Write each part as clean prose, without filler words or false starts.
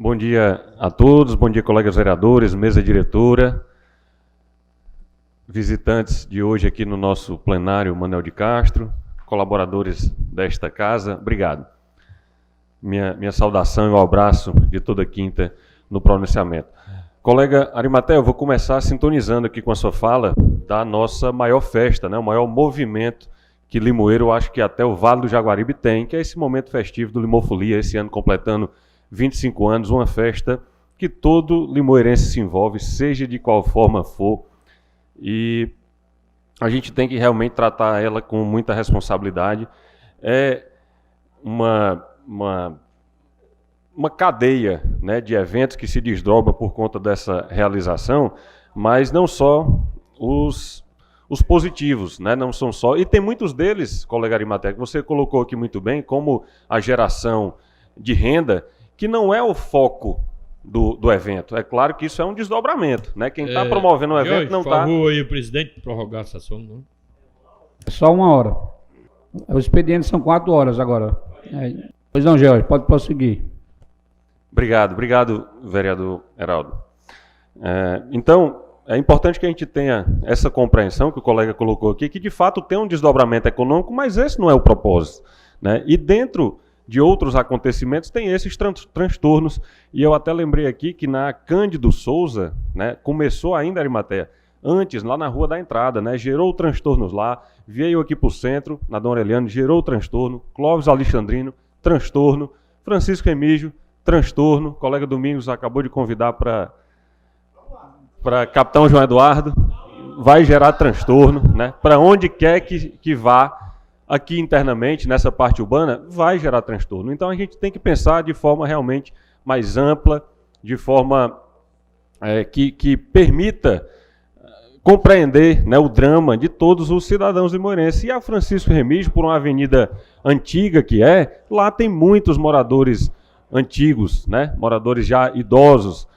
Bom dia a todos, bom dia colegas vereadores, mesa diretora, visitantes de hoje aqui no nosso plenário Manuel de Castro, colaboradores desta casa, obrigado. Minha saudação e um abraço de toda quinta no pronunciamento. Colega Arimatea, eu vou começar sintonizando aqui com a sua fala da nossa maior festa, né, o maior movimento que Limoeiro, acho que até o Vale do Jaguaribe tem, que é esse momento festivo do Limofolia, esse ano completando 25 anos, uma festa que todo limoeirense se envolve, seja de qual forma for, e a gente tem que realmente tratar ela com muita responsabilidade. É uma cadeia, né, de eventos que se desdobra por conta dessa realização, mas não só os positivos, né, não são só, e tem muitos deles, colega Arimatea, que você colocou aqui muito bem, como a geração de renda, que não é o foco do evento. É claro que isso é um desdobramento, né? Quem está promovendo o evento não está... Por favor, aí, o presidente, prorrogar a sessão. Não? É só 1 hora. Os expedientes são 4 horas agora. Pois não, George, pode prosseguir. Obrigado, vereador Heraldo. Então, é importante que a gente tenha essa compreensão que o colega colocou aqui, que de fato tem um desdobramento econômico, mas esse não é o propósito, né? E dentro de outros acontecimentos tem esses transtornos, e eu até lembrei aqui que na Cândido Souza, né, começou ainda a Arimatea, antes, lá na Rua da Entrada, né, gerou transtornos lá, veio aqui para o centro, na Dom Aureliano, gerou transtorno, Clóvis Alexandrino, transtorno, Francisco Remígio, transtorno, o colega Domingos acabou de convidar para Capitão João Eduardo, vai gerar transtorno, né, para onde quer que vá, aqui internamente, nessa parte urbana, vai gerar transtorno. Então a gente tem que pensar de forma realmente mais ampla, de forma que permita compreender, né, o drama de todos os cidadãos limoeirenses. E a Francisco Remígio, por uma avenida antiga que lá tem muitos moradores antigos, né, moradores já idosos,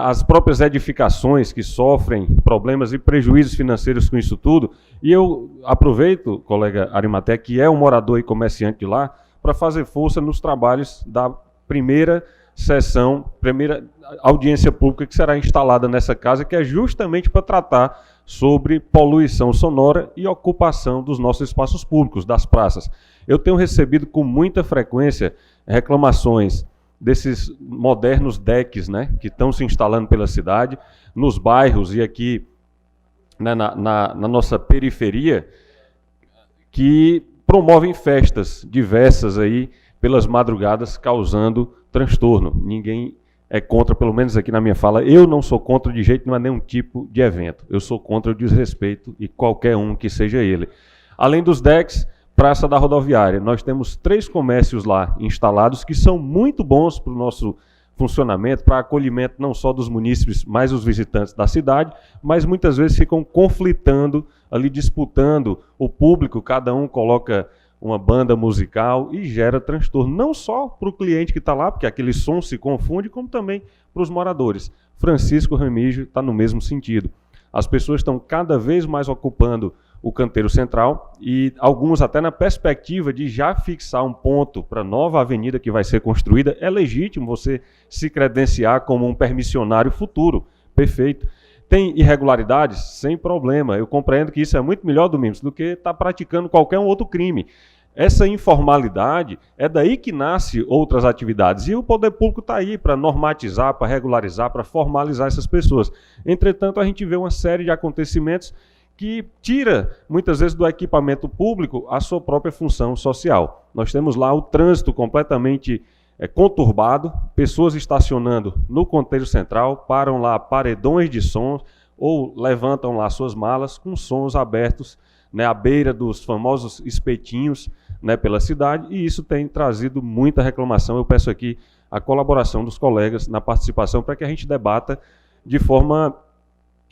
as próprias edificações que sofrem problemas e prejuízos financeiros com isso tudo. E eu aproveito, colega Arimatea, que é um morador e comerciante de lá, para fazer força nos trabalhos da primeira sessão, primeira audiência pública que será instalada nessa casa, que é justamente para tratar sobre poluição sonora e ocupação dos nossos espaços públicos, das praças. Eu tenho recebido com muita frequência reclamações desses modernos decks, né, que estão se instalando pela cidade, nos bairros e aqui, né, na nossa periferia, que promovem festas diversas aí pelas madrugadas, causando transtorno. Ninguém é contra, pelo menos aqui na minha fala, eu não sou contra de jeito nenhum tipo de evento. Eu sou contra o desrespeito e qualquer um que seja ele. Além dos decks, Praça da Rodoviária, nós temos 3 comércios lá instalados que são muito bons para o nosso funcionamento, para acolhimento não só dos munícipes, mas os visitantes da cidade, mas muitas vezes ficam conflitando, ali disputando o público, cada um coloca uma banda musical e gera transtorno, não só para o cliente que está lá, porque aquele som se confunde, como também para os moradores. Francisco Remígio está no mesmo sentido. As pessoas estão cada vez mais ocupando o canteiro central e alguns até na perspectiva de já fixar um ponto para a nova avenida que vai ser construída. É legítimo você se credenciar como um permissionário futuro, perfeito. Tem irregularidades? Sem problema. Eu compreendo que isso é muito melhor, Domingos, do que estar praticando qualquer um outro crime. Essa informalidade é daí que nasce outras atividades. E o poder público está aí para normatizar, para regularizar, para formalizar essas pessoas. Entretanto, a gente vê uma série de acontecimentos que tira, muitas vezes, do equipamento público a sua própria função social. Nós temos lá o trânsito completamente conturbado, pessoas estacionando no canteiro central, param lá paredões de sons ou levantam lá suas malas com sons abertos, né, à beira dos famosos espetinhos, né, pela cidade, e isso tem trazido muita reclamação. Eu peço aqui a colaboração dos colegas na participação para que a gente debata de forma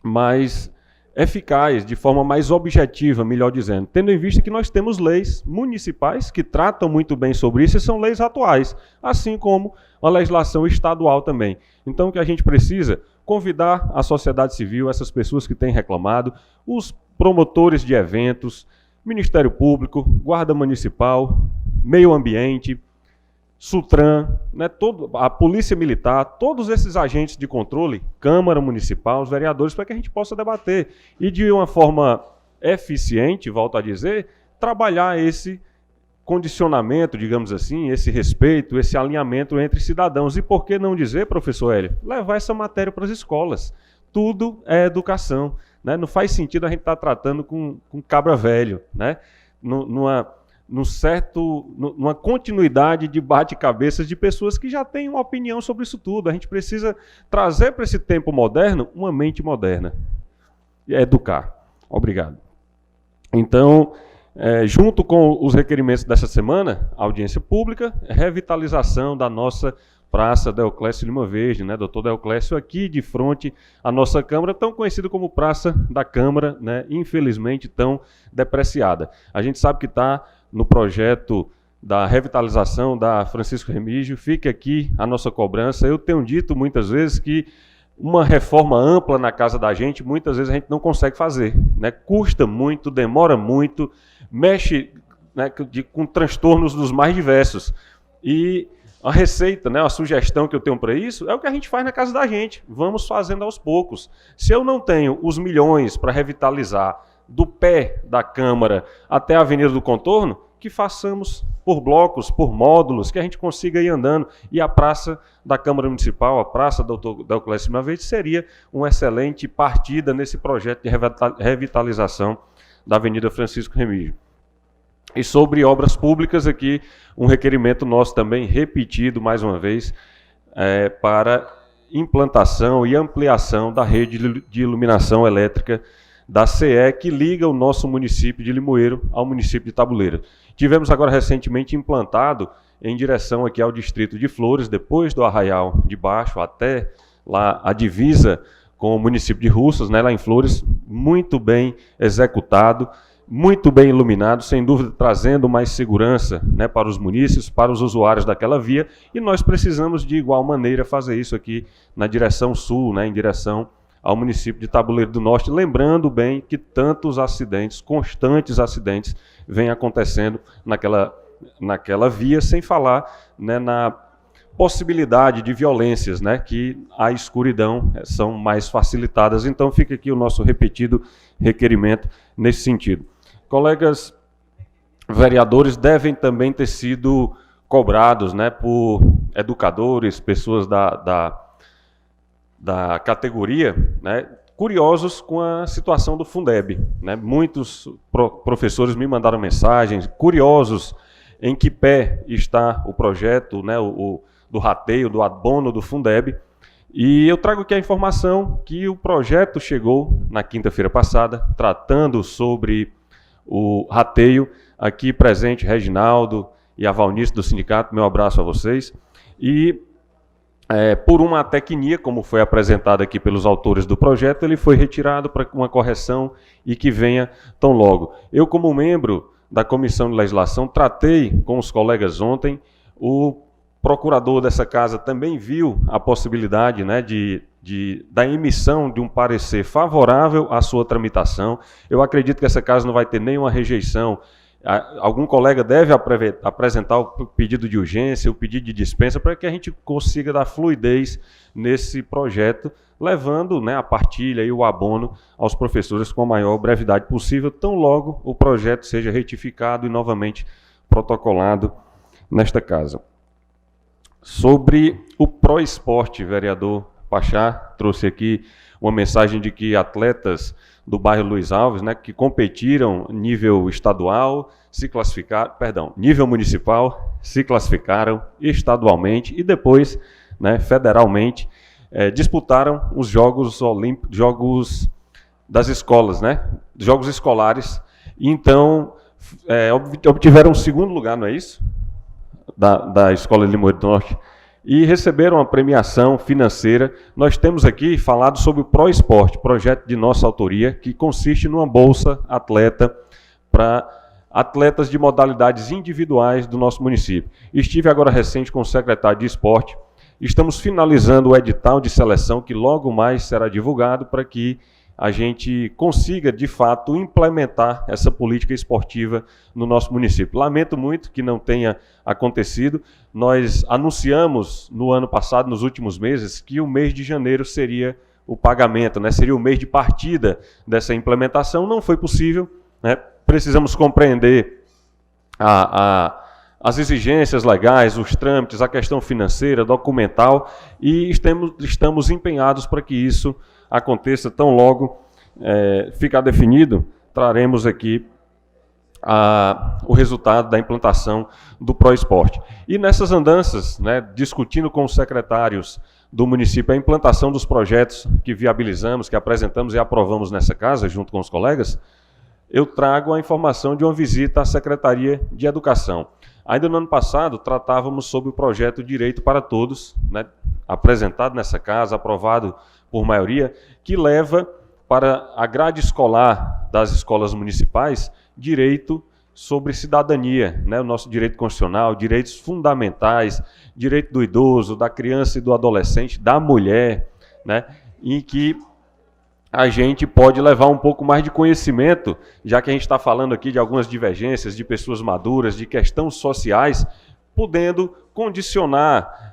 mais eficaz, de forma mais objetiva, melhor dizendo, tendo em vista que nós temos leis municipais que tratam muito bem sobre isso e são leis atuais, assim como a legislação estadual também. Então, o que a gente precisa? Convidar a sociedade civil, essas pessoas que têm reclamado, os promotores de eventos, Ministério Público, Guarda Municipal, Meio Ambiente, Sutran, né, a Polícia Militar, todos esses agentes de controle, Câmara Municipal, os vereadores, para que a gente possa debater e de uma forma eficiente, volto a dizer, trabalhar esse condicionamento, digamos assim, esse respeito, esse alinhamento entre cidadãos. E por que não dizer, professor Hélio, levar essa matéria para as escolas? Tudo é educação, né? Não faz sentido a gente estar tratando com cabra velho, né? Numa continuidade de bate-cabeças de pessoas que já têm uma opinião sobre isso tudo. A gente precisa trazer para esse tempo moderno uma mente moderna. E educar. Obrigado. Então, junto com os requerimentos dessa semana, audiência pública, revitalização da nossa Praça Deoclésio Lima Verde, né, doutor Deoclésio, aqui de frente à nossa Câmara, tão conhecida como Praça da Câmara, né, infelizmente tão depreciada. A gente sabe que está no projeto da revitalização da Francisco Remígio, fica aqui a nossa cobrança. Eu tenho dito muitas vezes que uma reforma ampla na casa da gente, muitas vezes a gente não consegue fazer, né? Custa muito, demora muito, mexe, né, com transtornos dos mais diversos. E a receita, né, a sugestão que eu tenho para isso é o que a gente faz na casa da gente. Vamos fazendo aos poucos. Se eu não tenho os milhões para revitalizar do pé da Câmara até a Avenida do Contorno, que façamos por blocos, por módulos, que a gente consiga ir andando. E a Praça da Câmara Municipal, a Praça Dr. Deoclésio Lima Verde, seria uma excelente partida nesse projeto de revitalização da Avenida Francisco Remígio. E sobre obras públicas, aqui um requerimento nosso também repetido mais uma vez para implantação e ampliação da rede de iluminação elétrica da CE, que liga o nosso município de Limoeiro ao município de Tabuleiro. Tivemos agora recentemente implantado em direção aqui ao distrito de Flores, depois do Arraial de Baixo, até lá a divisa com o município de Russas, né, lá em Flores, muito bem executado, muito bem iluminado, sem dúvida trazendo mais segurança, né, para os munícipes, para os usuários daquela via, e nós precisamos de igual maneira fazer isso aqui na direção sul, né, em direção ao município de Tabuleiro do Norte, lembrando bem que tantos acidentes, constantes acidentes, vêm acontecendo naquela via, sem falar, né, na possibilidade de violências, né, que a escuridão são mais facilitadas. Então fica aqui o nosso repetido requerimento nesse sentido. Colegas vereadores devem também ter sido cobrados, né, por educadores, pessoas da categoria, né, curiosos com a situação do Fundeb, né? Muitos professores me mandaram mensagens, curiosos em que pé está o projeto, né, do rateio, do abono do Fundeb. E eu trago aqui a informação que o projeto chegou na quinta-feira passada, tratando sobre o rateio. Aqui presente Reginaldo e a Valnice do sindicato, meu abraço a vocês. E por uma tecnia, como foi apresentado aqui pelos autores do projeto, ele foi retirado para uma correção e que venha tão logo. Eu, como membro da Comissão de Legislação, tratei com os colegas ontem. O procurador dessa casa também viu a possibilidade, né, da emissão de um parecer favorável à sua tramitação. Eu acredito que essa casa não vai ter nenhuma rejeição. Algum colega deve apresentar o pedido de urgência, o pedido de dispensa, para que a gente consiga dar fluidez nesse projeto, levando, né, a partilha e o abono aos professores com a maior brevidade possível, tão logo o projeto seja retificado e novamente protocolado nesta casa. Sobre o Proesporte, vereador Pachá trouxe aqui uma mensagem de que atletas do bairro Luiz Alves, né, que competiram nível estadual, nível municipal, se classificaram estadualmente e depois, né, federalmente, disputaram os jogos das escolas, né, jogos escolares. E então, obtiveram o segundo lugar, não é isso? Da Escola de Limoeiro do Norte. E receberam uma premiação financeira. Nós temos aqui falado sobre o Proesporte, projeto de nossa autoria, que consiste numa bolsa atleta para atletas de modalidades individuais do nosso município. Estive agora recente com o secretário de Esporte. Estamos finalizando o edital de seleção, que logo mais será divulgado, para que a gente consiga, de fato, implementar essa política esportiva no nosso município. Lamento muito que não tenha acontecido. Nós anunciamos no ano passado, nos últimos meses, que o mês de janeiro seria o pagamento, né? Seria o mês de partida dessa implementação. Não foi possível, né? Precisamos compreender as exigências legais, os trâmites, a questão financeira, documental, e estamos empenhados para que isso aconteça tão logo ficar definido. Traremos aqui o resultado da implantação do ProEsporte. E nessas andanças, né, discutindo com os secretários do município a implantação dos projetos que viabilizamos, que apresentamos e aprovamos nessa casa, junto com os colegas, eu trago a informação de uma visita à Secretaria de Educação. Ainda no ano passado, tratávamos sobre o projeto Direito para Todos, né, apresentado nessa casa, aprovado por maioria, que leva para a grade escolar das escolas municipais direito sobre cidadania, né, o nosso direito constitucional, direitos fundamentais, direito do idoso, da criança e do adolescente, da mulher, né, em que a gente pode levar um pouco mais de conhecimento, já que a gente está falando aqui de algumas divergências, de pessoas maduras, de questões sociais, podendo condicionar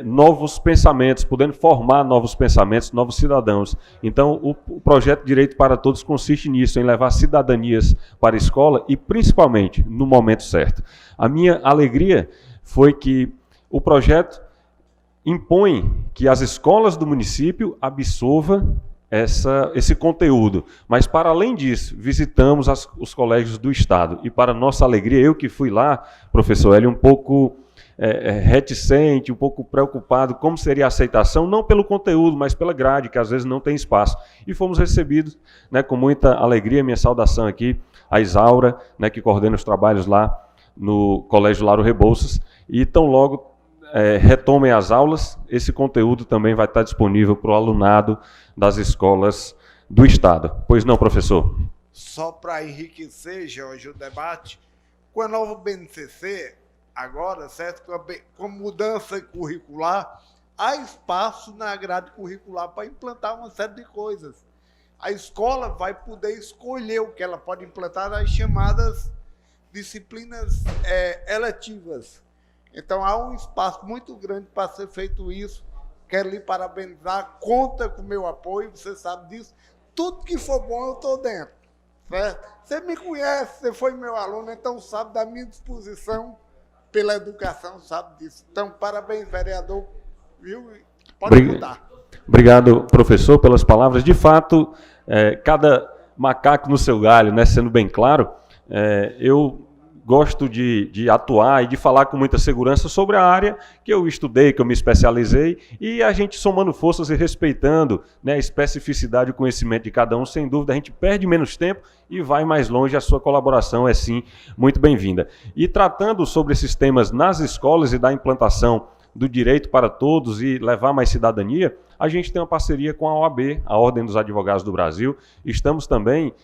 novos pensamentos, podendo formar novos pensamentos, novos cidadãos. Então, o projeto Direito para Todos consiste nisso, em levar cidadanias para a escola e, principalmente, no momento certo. A minha alegria foi que o projeto impõe que as escolas do município absorvam esse conteúdo. Mas, para além disso, visitamos os colégios do Estado. E, para nossa alegria, eu que fui lá, professor Hélio, um pouco reticente, um pouco preocupado como seria a aceitação, não pelo conteúdo, mas pela grade, que às vezes não tem espaço. E fomos recebidos, né, com muita alegria. Minha saudação aqui a Isaura, né, que coordena os trabalhos lá no Colégio Lauro Rebouças. E tão logo retomem as aulas, esse conteúdo também vai estar disponível para o alunado das escolas do Estado. Pois não, professor? Só para enriquecer, Jorge, o debate, com a nova BNCC, agora, certo, com a mudança curricular, há espaço na grade curricular para implantar uma série de coisas. A escola vai poder escolher o que ela pode implantar nas chamadas disciplinas eletivas. Então, há um espaço muito grande para ser feito isso. Quero lhe parabenizar, conta com o meu apoio, você sabe disso. Tudo que for bom, eu estou dentro. Certo? Você me conhece, você foi meu aluno, então sabe da minha disposição pela educação, sabe disso. Então, parabéns, vereador. Viu? Pode mudar. Obrigado, professor, pelas palavras. De fato, cada macaco no seu galho, né, sendo bem claro, eu gosto de atuar e de falar com muita segurança sobre a área que eu estudei, que eu me especializei, e a gente somando forças e respeitando, né, a especificidade e o conhecimento de cada um, sem dúvida, a gente perde menos tempo e vai mais longe. A sua colaboração é, sim, muito bem-vinda. E tratando sobre esses temas nas escolas e da implantação do direito para todos e levar mais cidadania, a gente tem uma parceria com a OAB, a Ordem dos Advogados do Brasil. Estamos também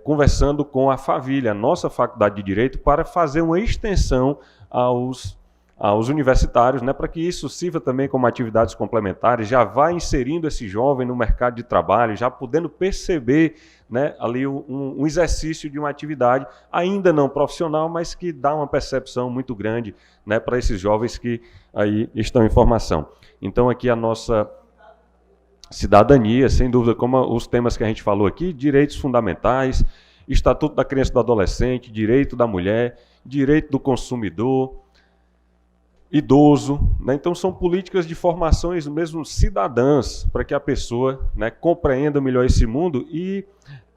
conversando com a Favilha, a nossa faculdade de Direito, para fazer uma extensão aos universitários, né, para que isso sirva também como atividades complementares, já vai inserindo esse jovem no mercado de trabalho, já podendo perceber, né, ali um exercício de uma atividade ainda não profissional, mas que dá uma percepção muito grande, né, para esses jovens que aí estão em formação. Então, aqui a nossa cidadania, sem dúvida, como os temas que a gente falou aqui, direitos fundamentais, Estatuto da Criança e do Adolescente, direito da mulher, direito do consumidor, idoso, né? Então são políticas de formações mesmo cidadãs, para que a pessoa, né, compreenda melhor esse mundo e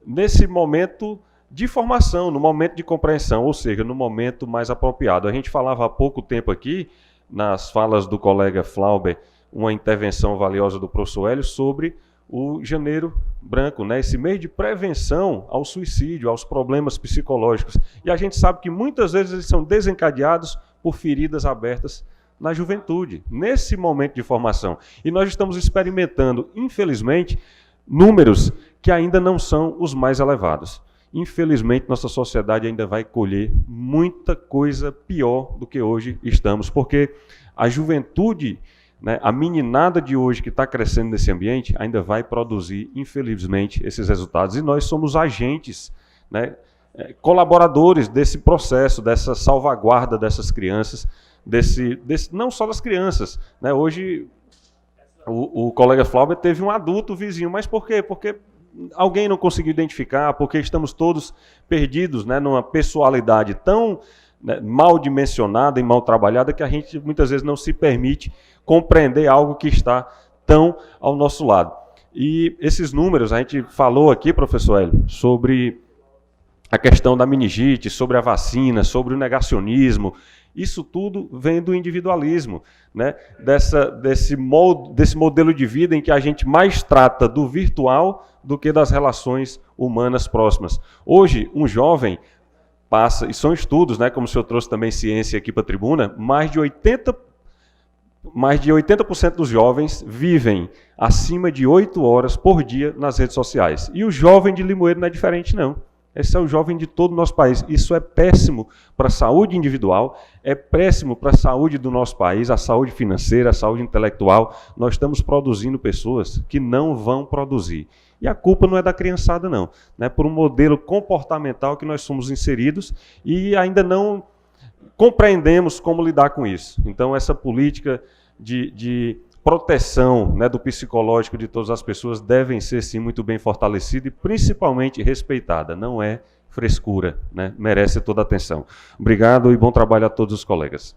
nesse momento de formação, no momento de compreensão, ou seja, no momento mais apropriado. A gente falava há pouco tempo aqui, nas falas do colega Flauber, uma intervenção valiosa do professor Hélio sobre o Janeiro Branco, né? Esse mês de prevenção ao suicídio, aos problemas psicológicos. E a gente sabe que muitas vezes eles são desencadeados por feridas abertas na juventude, nesse momento de formação. E nós estamos experimentando, infelizmente, números que ainda não são os mais elevados. Infelizmente, nossa sociedade ainda vai colher muita coisa pior do que hoje estamos, porque a juventude né? A meninada de hoje que está crescendo nesse ambiente ainda vai produzir, infelizmente, esses resultados. E nós somos agentes, né, colaboradores desse processo, dessa salvaguarda dessas crianças, não só das crianças, né? Hoje o colega Flauber teve um adulto vizinho, mas por quê? Porque alguém não conseguiu identificar, porque estamos todos perdidos, né, numa pessoalidade tão, né, mal dimensionada e mal trabalhada que a gente muitas vezes não se permite compreender algo que está tão ao nosso lado. E esses números, a gente falou aqui, professor Hélio, sobre a questão da meningite, sobre a vacina, sobre o negacionismo. Isso tudo vem do individualismo, né? Desse modelo de vida em que a gente mais trata do virtual do que das relações humanas próximas. Hoje, um jovem passa, e são estudos, né, como o senhor trouxe também ciência aqui para a tribuna, mais de 80% dos jovens vivem acima de 8 horas por dia nas redes sociais. E o jovem de Limoeiro não é diferente, não. Esse é o jovem de todo o nosso país. Isso é péssimo para a saúde individual, é péssimo para a saúde do nosso país, a saúde financeira, a saúde intelectual. Nós estamos produzindo pessoas que não vão produzir. E a culpa não é da criançada, não. É por um modelo comportamental que nós somos inseridos e ainda não compreendemos como lidar com isso. Então, essa política de proteção, né, do psicológico de todas as pessoas devem ser, sim, muito bem fortalecida e principalmente respeitada. Não é frescura, né? Merece toda a atenção. Obrigado e bom trabalho a todos os colegas.